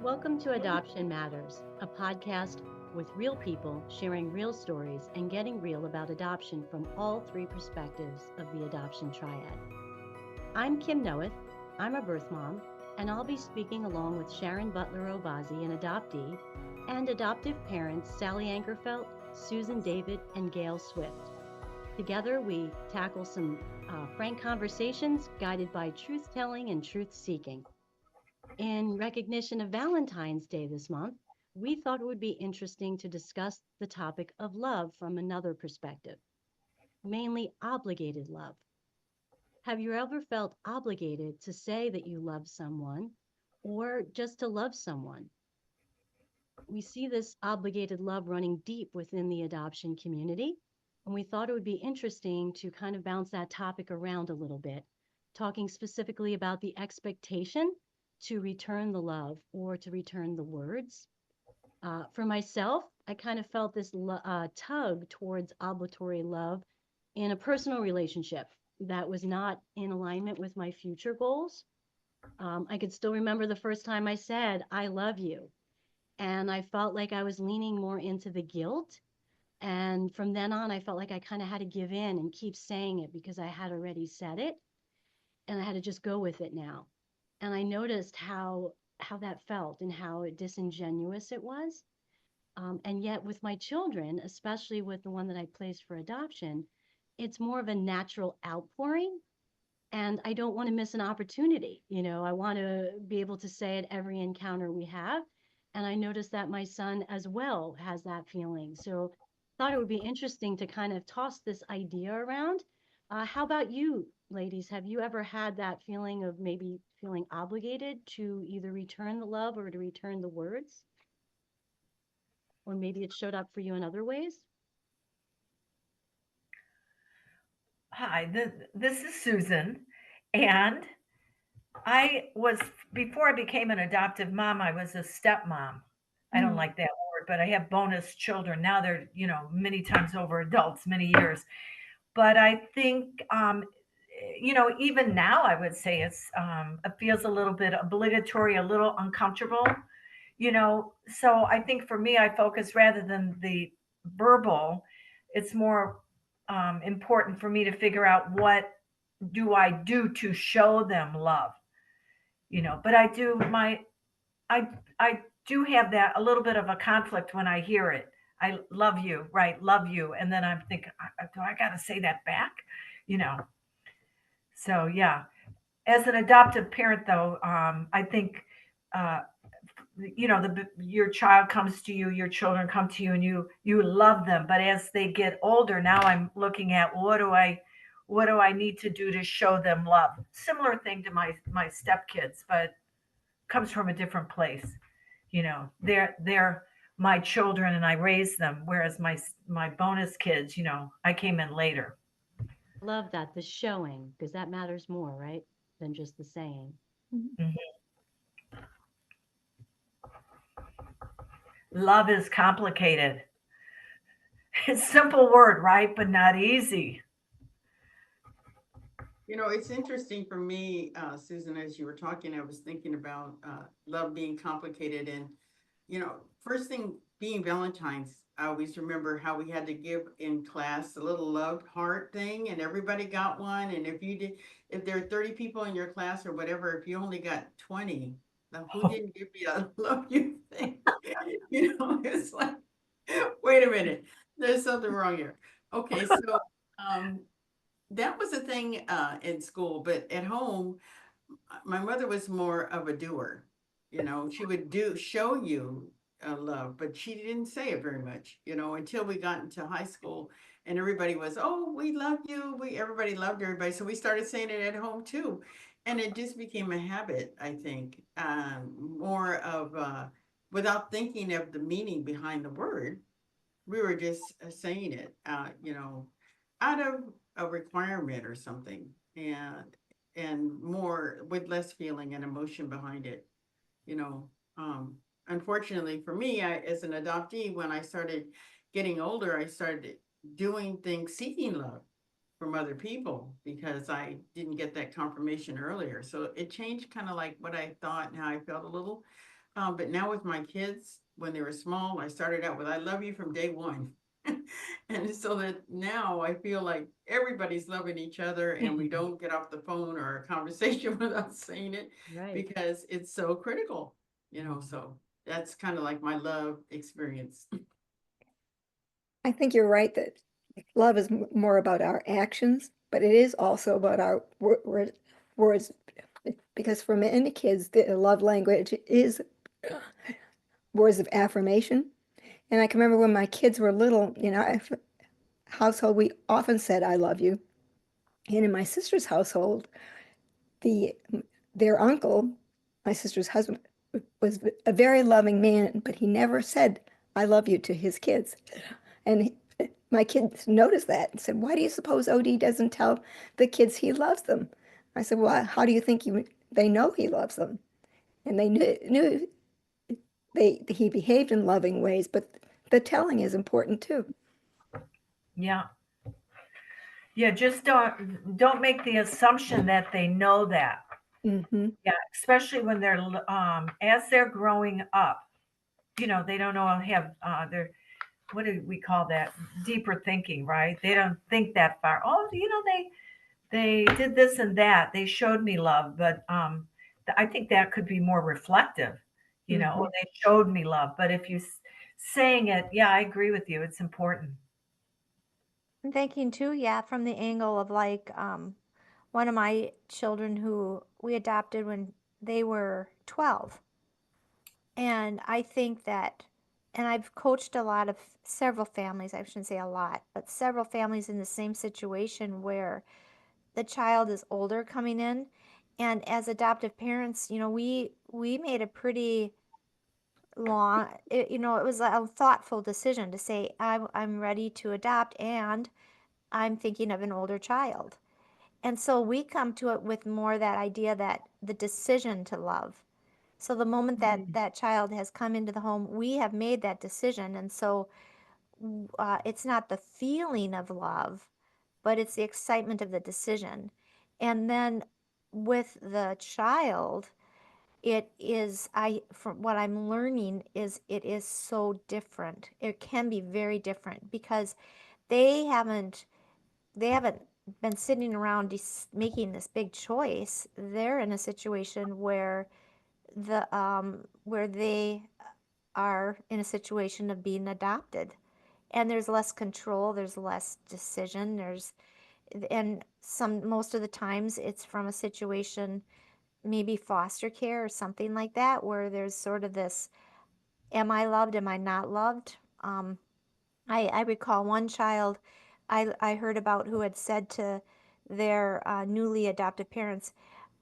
Welcome to Adoption Matters, a podcast with real people sharing real stories and getting real about adoption from all three perspectives of the adoption triad. I'm Kim Noeth, I'm a birth mom, and I'll be speaking along with Sharon Butler Obazee, an adoptee, and adoptive parents Sally Ankerfelt, Susan David, and Gayle Swift. Together, we tackle some frank conversations guided by truth telling and truth seeking. In recognition of Valentine's Day this month, we thought it would be interesting to discuss the topic of love from another perspective, mainly obligated love. Have you ever felt obligated to say that you love someone or just to love someone? We see this obligated love running deep within the adoption community, and we thought it would be interesting to kind of bounce that topic around a little bit, talking specifically about the expectation to return the love or to return the words. For myself, I kind of felt this tug towards obligatory love in a personal relationship that was not in alignment with my future goals. I could still remember the first time I said, I love you. And I felt like I was leaning more into the guilt. And from then on, I felt like I kind of had to give in and keep saying it because I had already said it and I had to just go with it now. And I noticed how that felt and how disingenuous it was. And yet, with my children, especially with the one that I placed for adoption, it's more of a natural outpouring. And I don't want to miss an opportunity. I want to be able to say it every encounter we have. And I noticed that my son as well has that feeling. So thought it would be interesting to kind of toss this idea around. How about you, ladies? Have you ever had that feeling of maybe feeling obligated to either return the love or to return the words? Or maybe it showed up for you in other ways? Hi, this is Susan. And I was, before I became an adoptive mom, I was a stepmom. I don't Mm, like that word, but I have bonus children. Now they're, many times over adults, many years. But I think, even now I would say it feels a little bit obligatory, a little uncomfortable, So I think for me, I focus rather than the verbal, it's more important for me to figure out what do I do to show them love, but I I do have that a little bit of a conflict when I hear it. I love you, right? Love you, and then I'm thinking, do I got to say that back? You know. So yeah, as an adoptive parent, though, I think uh, your child comes to you, your children come to you, and you love them. But as they get older, now I'm looking at what do I need to do to show them love? Similar thing to my stepkids, but comes from a different place. They're my children and I raised them, whereas my bonus kids, I came in later. love that, the showing, because that matters more, right? Than just the saying. Mhm. Love is complicated. It's a simple word, right? But not easy. It's interesting for me, Susan, as you were talking, I was thinking about love being complicated. And, first thing being Valentine's, I always remember how we had to give in class a little love heart thing, and everybody got one. And if there are 30 people in your class or whatever, if you only got 20, now who didn't give you a love you thing? It's like, wait a minute, there's something wrong here. Okay, so. Um, that was a thing in school, but at home, my mother was more of a doer. She would show you love, but she didn't say it very much. Until we got into high school, and everybody was, "Oh, we love you." Everybody loved everybody, so we started saying it at home too, and it just became a habit. I think more of without thinking of the meaning behind the word, we were just saying it, out of a requirement or something, and more with less feeling and emotion behind it. You know, Unfortunately for me, as an adoptee, when I started getting older, I started doing things seeking love from other people because I didn't get that confirmation earlier. So it changed kind of like what I thought and how I felt a little. But now with my kids, when they were small, I started out with "I love you" from day one. And so that now I feel like everybody's loving each other and we don't get off the phone or a conversation without saying it Right. because it's so critical, so that's kind of like my love experience. I think you're right that love is more about our actions, but it is also about our words. Because for many kids, the love language is words of affirmation. And I can remember when my kids were little, household, we often said, "I love you." And in my sister's household, the their uncle, my sister's husband, was a very loving man, but he never said, "I love you" to his kids. And my kids noticed that and said, "Why do you suppose OD doesn't tell the kids he loves them?" I said, "Well, how do you think they know he loves them?" And they knew he behaved in loving ways, but the telling is important too. Yeah. Yeah, just don't make the assumption that they know that. Hmm. Yeah, especially when they're as they're growing up. They don't know have their what do we call that? Deeper thinking, right? They don't think that far. Oh, they did this and that. They showed me love, but I think that could be more reflective. Hmm. Oh, they showed me love. But if you saying it, yeah, I agree with you. It's important. I'm thinking too, yeah, from the angle of like one of my children who we adopted when they were 12. And I think that, and I've coached a lot of several families, I shouldn't say a lot, but several families in the same situation where the child is older coming in. And as adoptive parents, we made a pretty long, it was a thoughtful decision to say, I'm ready to adopt and I'm thinking of an older child. And so we come to it with more that idea that the decision to love. So the moment that that child has come into the home, we have made that decision. And so it's not the feeling of love, but it's the excitement of the decision. And then with the child, it is, from what I'm learning, is it is so different. It can be very different because they haven't they haven't been sitting around making this big choice. They're in a situation where they are in a situation of being adopted, and there's less control, there's less decision, and most of the times it's from a situation, maybe foster care or something like that, where there's sort of this, am I loved, am I not loved? I recall one child I heard about who had said to their newly adopted parents,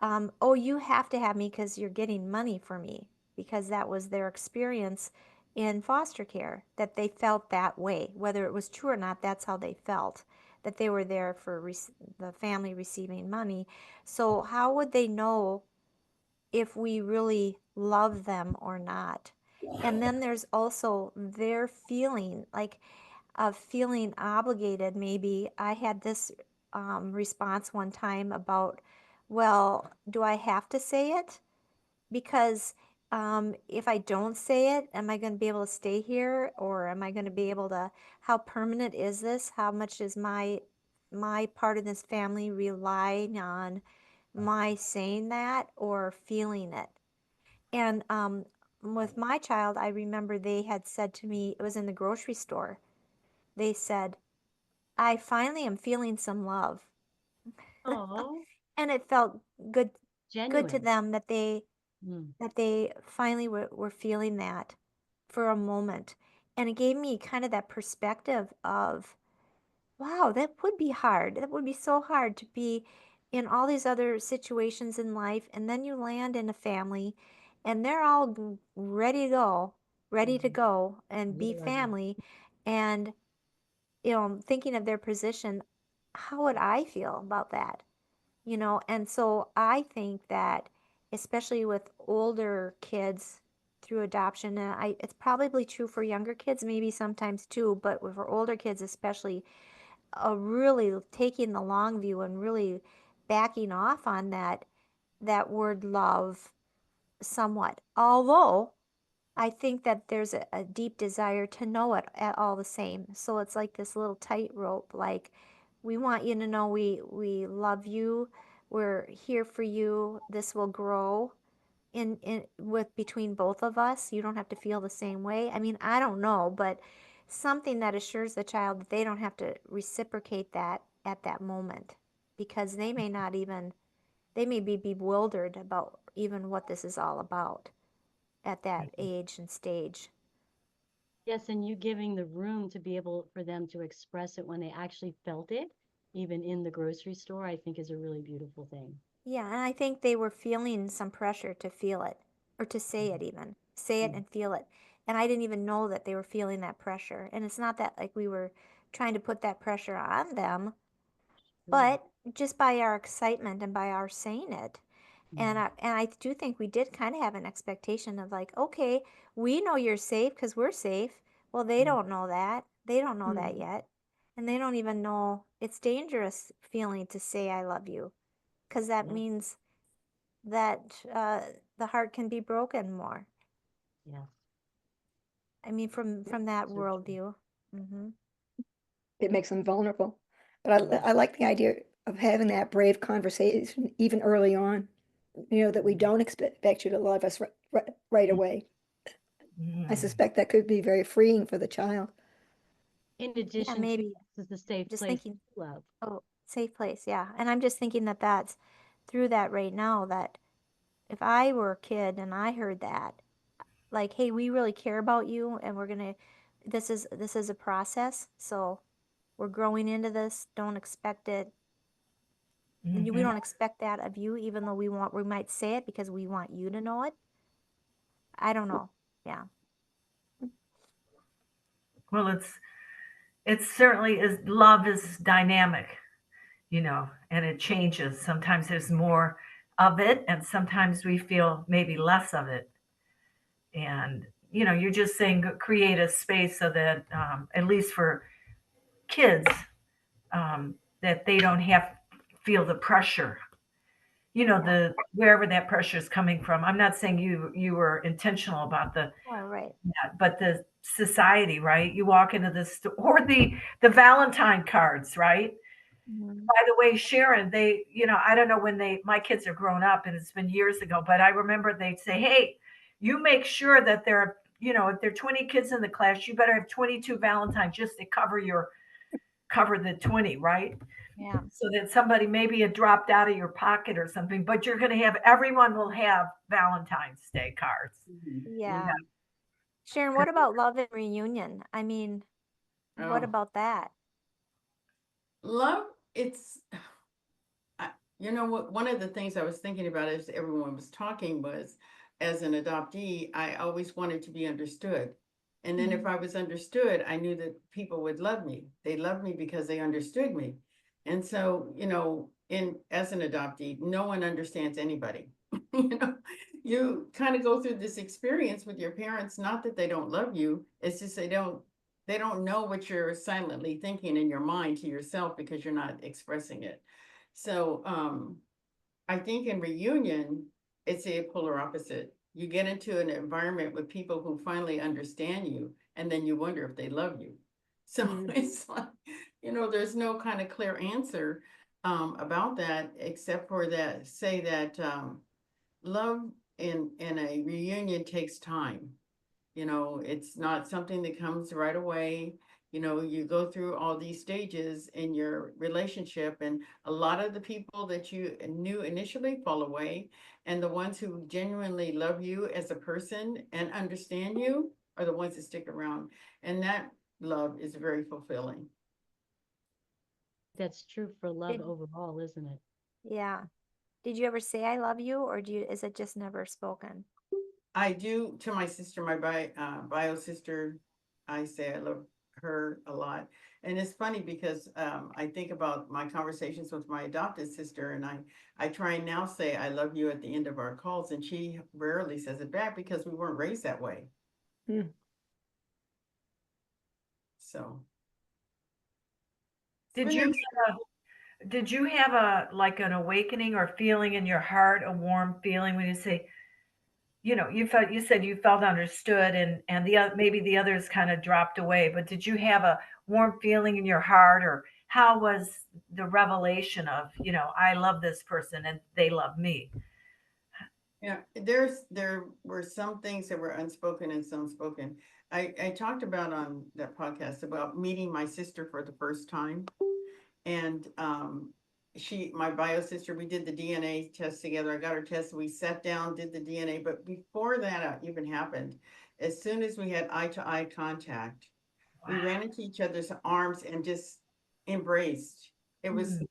"Oh, you have to have me because you're getting money for me," because that was their experience in foster care, that they felt that way. Whether it was true or not, that's how they felt, that they were there for the family receiving money. So, how would they know if we really love them or not? And then there's also their feeling, like of feeling obligated. Maybe I had this response one time about, well, do I have to say it? Because if I don't say it, am I going to be able to stay here, or am I going to be able to? How permanent is this? How much is my part of this family relying on my saying that or feeling it? And with my child, I remember they had said to me, it was in the grocery store. They said, I finally am feeling some love. Oh, And it felt good to genuine. them Mm. that they finally were feeling that for a moment. And it gave me kind of that perspective of, wow, that would be hard. That would be so hard to be in all these other situations in life, and then you land in a family and they're all ready to go and be Really love family. And thinking of their position, how would I feel about that? And so I think that, especially with older kids through adoption, and it's probably true for younger kids, maybe sometimes too, but for older kids especially, really taking the long view and really backing off on that word love somewhat. Although I think that there's a deep desire to know it at all the same. So it's like this little tightrope, like we want you to know we love you, we're here for you, this will grow in with between both of us. You don't have to feel the same way. I mean, I don't know, but something that assures the child that they don't have to reciprocate that at that moment, because they may not even, they may be bewildered about even what this is all about at that age and stage. Yes, and you giving the room to be able for them to express it when they actually felt it, even in the grocery store, I think is a really beautiful thing. Yeah, and I think they were feeling some pressure to feel it or to say it, even say it Yeah. and feel it. And I didn't even know that they were feeling that pressure. And it's not that like we were trying to put that pressure on them, Sure. but just by our excitement and by our saying it. Yeah. And I do think we did kind of have an expectation of like, okay, we know you're safe because we're safe. Well, they Yeah. don't know that. They don't know that Mhm. yet. And they don't even know it's dangerous feeling to say I love you, because that Yeah. means that the heart can be broken more. Yeah. I mean, from that So true. worldview. Hmm. It makes them vulnerable. But Yeah. I like the idea of having that brave conversation even early on, that we don't expect you to love us right away. I Mm. suspect that could be very freeing for the child. In Yeah, addition to maybe. this is the safe Just place thinking, to love. oh, safe place. Yeah. And I'm just thinking that that's through that right now, that if I were a kid and I heard that, like, hey, we really care about you and we're gonna, this is a process. So we're growing into this. Don't expect it. And we Mhm. don't expect that of you, even though we might say it because we want you to know it. I don't know. Yeah. Well, it certainly is. Love is dynamic, and it changes. Sometimes there's more of it, and sometimes we feel maybe less of it. And you're just saying create a space so that at least for kids, um, that they don't have feel the pressure. Yeah. The wherever that pressure is coming from. I'm not saying you were intentional about All right. that, but the society, right? You walk into this or the Valentine cards, right? Mhm. By the way, Sharon, I don't know when my kids are grown up and it's been years ago, but I remember they'd say, hey, you make sure that if there are 20 kids in the class, you better have 22 Valentines just to cover the 20, right? Yeah. So that somebody maybe had dropped out of your pocket or something, but you're going to have everyone will have Valentine's Day cards. You Yeah. have, Sharon, what about love and reunion? I mean, what Oh, about that? love, it's, what, one of the things I was thinking about as everyone was talking was, as an adoptee, I always wanted to be understood. And then if Mhm. I was understood, I knew that people would love me. They loved me because they understood me. And so, as an adoptee, no one understands anybody. you know, you kind of go through this experience with your parents, not that they don't love you, it's just they don't know what you're silently thinking in your mind to yourself because you're not expressing it. So I think in reunion, it's a polar opposite. You get into an environment with people who finally understand you, and then you wonder if they love you. So Mm. it's like, there's no kind of clear answer about that, except for that, say that love in a reunion takes time. It's not something that comes right away. You go through all these stages in your relationship, and a lot of the people that you knew initially fall away, and the ones who genuinely love you as a person and understand you are the ones that stick around. And that love is very fulfilling. That's true for love Did, overall, isn't it? yeah. Did you ever say I love you, or is it just never spoken? I do to my sister, my bio sister. I say I love her a lot, and it's funny because I think about my conversations with my adopted sister, and I try and now say I love you at the end of our calls, and she rarely says it back because we weren't raised that way. Mm. So it's did been you interesting. did you have a like an awakening or feeling in your heart, a warm feeling when you say, you said you felt understood, and maybe the others kind of dropped away, but did you have a warm feeling in your heart, or how was the revelation of, I love this person and they love me? Yeah, there were some things that were unspoken and some spoken. I talked about on that podcast about meeting my sister for the first time. And my bio sister, we did the DNA test together. I got her test. We sat down, did the DNA. But before that even happened, as soon as we had eye to eye contact, we ran into each other's arms and just embraced. It was, Mm.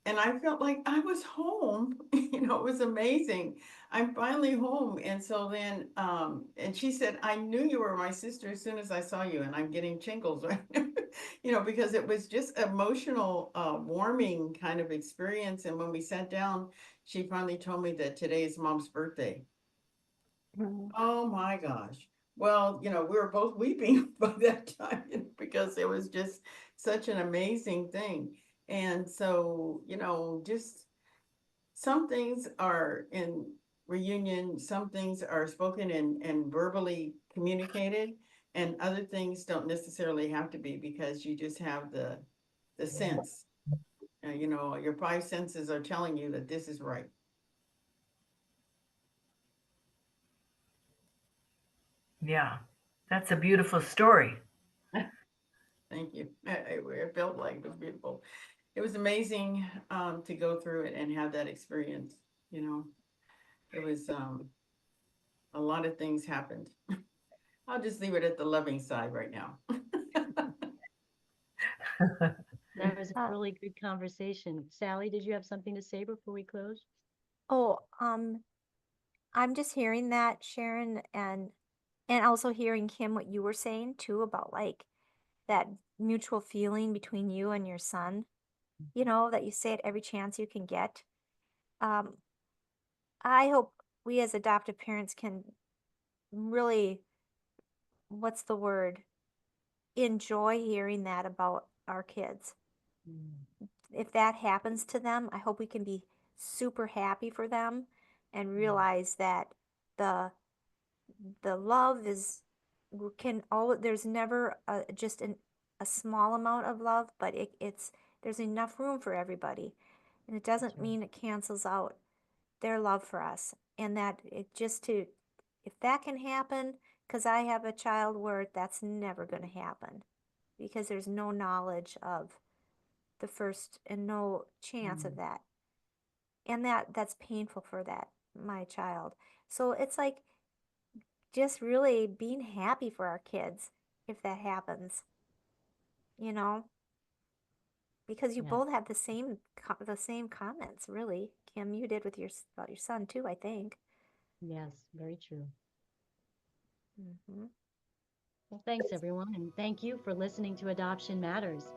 and I felt like I was home. It was amazing. I'm finally home. And so then, and she said, I knew you were my sister as soon as I saw you, and I'm getting tingles right now, because it was just emotional, warming kind of experience. And when we sat down, she finally told me that today is Mom's birthday. Mm. Oh my gosh. Well, we were both weeping by that time, because it was just such an amazing thing. And so, just some things are in reunion, some things are spoken and verbally communicated, and other things don't necessarily have to be, because you just have the sense. Your five senses are telling you that this is right. Yeah, that's a beautiful story. Thank you. It felt like it was beautiful. It was amazing to go through it and have that experience. It was a lot of things happened. I'll just leave it at the loving side right now. That was a Uh, really good conversation. Sally, did you have something to say before we close? oh, I'm just hearing that, Sharon, and also hearing Kim what you were saying too about like that mutual feeling between you and your son. That you say it every chance you can get. Um, I hope we as adoptive parents can really, what's the word? Enjoy hearing that about our kids. If that happens to them, I hope we can be super happy for them and realize that the the love is can all there's never just a small amount of love, but it's there's enough room for everybody, and it doesn't mean it cancels out their love for us, and that it just to if that can happen, because I have a child where that's never going to happen because there's no knowledge of the first and no chance of that, and that's painful for that my child. So it's like just really being happy for our kids if that happens, you know, because you Yes, both have the same comments, really. Kim, you did with about your son too, I think. yes, very true. Hmm. Well, thanks everyone, and thank you for listening to Adoption Matters.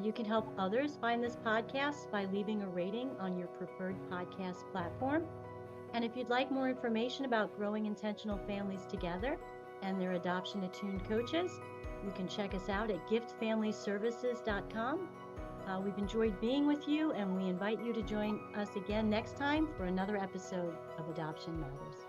You can help others find this podcast by leaving a rating on your preferred podcast platform. And if you'd like more information about growing intentional families together and their adoption attuned coaches, you can check us out at giftfamilyservices.com. We've enjoyed being with you, and we invite you to join us again next time for another episode of Adoption Matters.